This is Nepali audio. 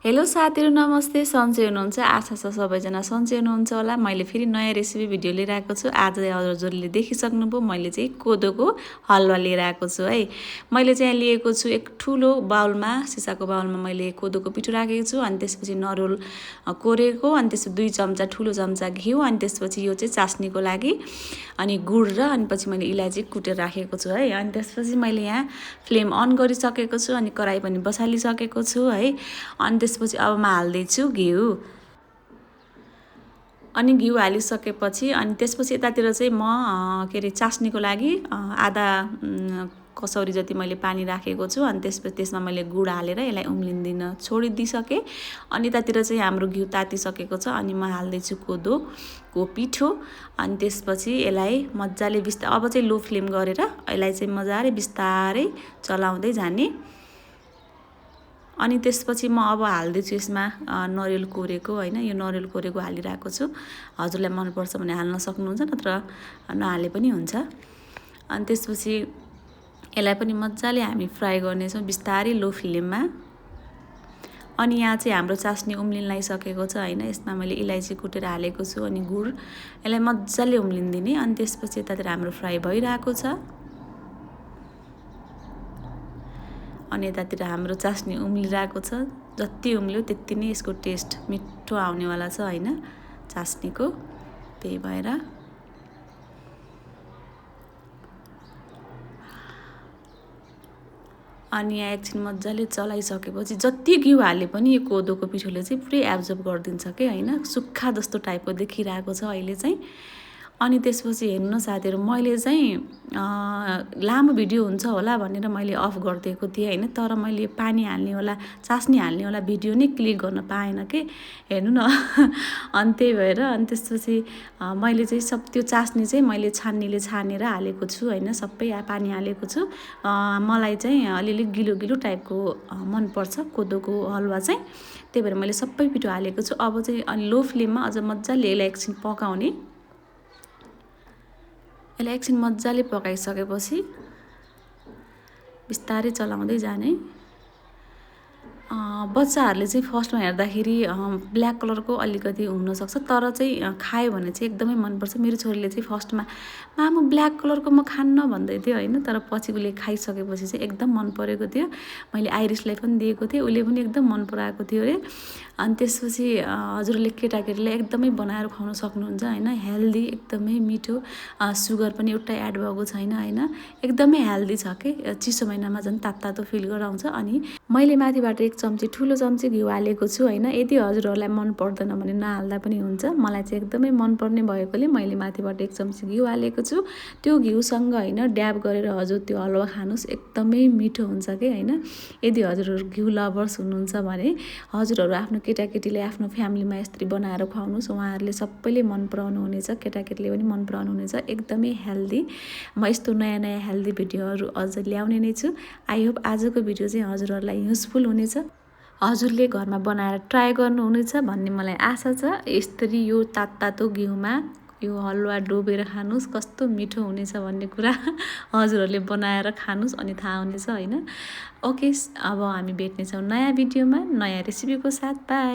हेलो साथीहरु नमस्ते सन्चै हुनुहुन्छ आशा छ सबैजना सन्चै हुनुहुन्छ होला। मैले फेरि नयाँ रेसिपी भिडियो लिएर आएको छु। आज हजुरले देखिसक्नुभयो मैले चाहिँ कोदोको हलुवा लिएर आएको छु है। मैले चाहिँ लिएको छु एक ठुलो बाउलमा सिसाको बाउलमा मैले कोदोको पिठो राखेको छु अनि त्यसपछि नरिवल कोरेको अनि त्यसपछि 2 चम्चा ठुलो चम्चा घिउ अनि त्यसपछि यो चाहिँ चास्नीको लागि अनि गुड र अनि पछि मैले इलायची कुटेर राखेको छु है। अनि त्यसपछि मैले यहाँ फ्लेम अन गरिसकेको छु अनि कराई पनि बसालिसकेको छु है। अनि त्यसपछि अब म हाल्दैछु घिउ अनि घिउ हालिसकेपछि अनि त्यसपछि यतातिर चाहिँ म के रे चास्नीको लागि आधा कसौरी जति मैले पानी राखेको छु अनि त्यसपछि त्यसमा मैले गुड हालेर यसलाई उम्लिन छोडिदिसके अनि यतातिर चाहिँ हाम्रो घिउ तातिसकेको छ अनि म हाल्दैछु कोदोको पिठो अनि त्यसपछि यसलाई मज्जाले अब चाहिँ लो फ्लेम गरेर यसलाई चाहिँ मजाले बिस्तारै चलाउँदै जाने। अनि त्यसपछि म अब हाल्दैछु यसमा नरिवल कोरेको हैन, यो नरिवल कोरेको हालिरहेको छु। हजुरलाई मन पर्छ भने हाल्न सक्नुहुन्छ नत्र नहाले पनि हुन्छ। अनि त्यसपछि यसलाई पनि मज्जाले हामी फ्राई गर्नेछौँ बिस्तारै लो फ्लेममा। अनि यहाँ चाहिँ हाम्रो चास्नी उम्लिन लागिसकेको छ हैन। यसमा मैले इलायची कुटेर हालेको छु अनि गुड यसलाई मज्जाले उम्लिन दिने। अनि त्यसपछि यतातिर हाम्रो फ्राई भइरहेको छ अनि यतातिर हाम्रो चास्नी उम्लिरहेको छ। जति उम्ल्यो त्यति नै यसको टेस्ट मिठो आउनेवाला छ हैन चास्नीको। त्यही भएर अनि यहाँ एकछिन मजाले चलाइसकेपछि जति घिउ हाले पनि यो कोदोको पिठोले चाहिँ पुरै एब्जर्ब गरिदिन्छ के हैन। सुक्खा जस्तो टाइपको देखिरहेको छ अहिले चाहिँ। अनि त्यसपछि हेर्नु साथीहरु मैले चाहिँ लामो भिडियो हुन्छ होला भनेर मैले अफ गरिदिएको थिएँ हैन। तर मैले पानी हाल्ने होला चास्नी हाल्ने होला भिडियो नै क्लिक गर्न पाएन के हेर्नु न। अनि त्यही भएर अनि त्यसपछि मैले चाहिँ सब त्यो चास्नी चाहिँ मैले छान्नीले छानेर हालेको छु हैन। सबै पानी हालेको छु। मलाई चाहिँ अलिअलि गिलो गिलो टाइपको मन पर्छ कोदोको हलुवा चाहिँ। त्यही भएर मैले सबै पिठो हालेको छु। अब चाहिँ अनि लो फ्लेममा अझ मज्जाले यसलाई एकछिन पकाउने। यसलाई एकछिन मज्जाले पकाइसकेपछि बिस्तारै चलाउँदै जाने। बच्चाहरूले चाहिँ फर्स्टमा हेर्दाखेरि ब्ल्याक कलरको अलिकति हुनसक्छ तर चाहिँ खायो भने चाहिँ एकदमै मनपर्छ। मेरो छोरीले चाहिँ फर्स्टमा मामु ब्ल्याक कलरको म खान्न भन्दै थियो हैन। तर पछि उसले खाइसकेपछि चाहिँ एकदम मन परेको थियो। मैले आइरिसलाई पनि दिएको थिएँ उसले पनि एकदम मन पराएको थियो रे। अनि त्यसपछि हजुरले केटाकेटीलाई एकदमै बनाएर खुवाउन सक्नुहुन्छ हैन। हेल्दी एकदमै मिठो सुगर पनि एउटा एड भएको छैन हैन। एकदमै हेल्दी छ के चिसो महिनामा झन् तातो फिल गराउँछ। अनि मैले माथिबाट एक चम्ची ठुलो चम्ची घिउ हालेको छु हैन। यदि हजुरहरूलाई मन पर्दैन भने नहाल्दा पनि हुन्छ। मलाई चाहिँ एकदमै मन पर्ने भएकोले मैले माथिबाट एक चम्ची घिउ हालेको छु। त्यो घिउसँग हैन ड्याब गरेर हजुर त्यो हलुवा खानुस् एकदमै मिठो हुन्छ के हैन। यदि हजुरहरू घिउ लभर्स हुनुहुन्छ भने हजुरहरू आफ्नो केटाकेटीले आफ्नो फ्यामिलीमा यसरी बनाएर खुवाउनुस्। उहाँहरूले सबैले मन पराउनु हुनेछ। केटाकेटीले पनि मन पराउनु हुनेछ। एकदमै हेल्दी। म यस्तो नयाँ नयाँ हेल्दी भिडियोहरू अझ ल्याउने नै छु। आई होप आजको भिडियो चाहिँ हजुरहरूलाई युजफुल हुनेछ। हजुरले घरमा बनाएर ट्राई गर्नुहुनेछ भन्ने मलाई आशा छ। यसरी यो तातो घिउमा यो हलुवा डोबेर खानुस् कस्तो मिठो हुनेछ भन्ने कुरा हजुरहरूले बनाएर खानुस् अनि थाहा हुनेछ हैन। ओके अब हामी भेट्नेछौँ नयाँ भिडियोमा नयाँ रेसिपीको साथ। बाइ।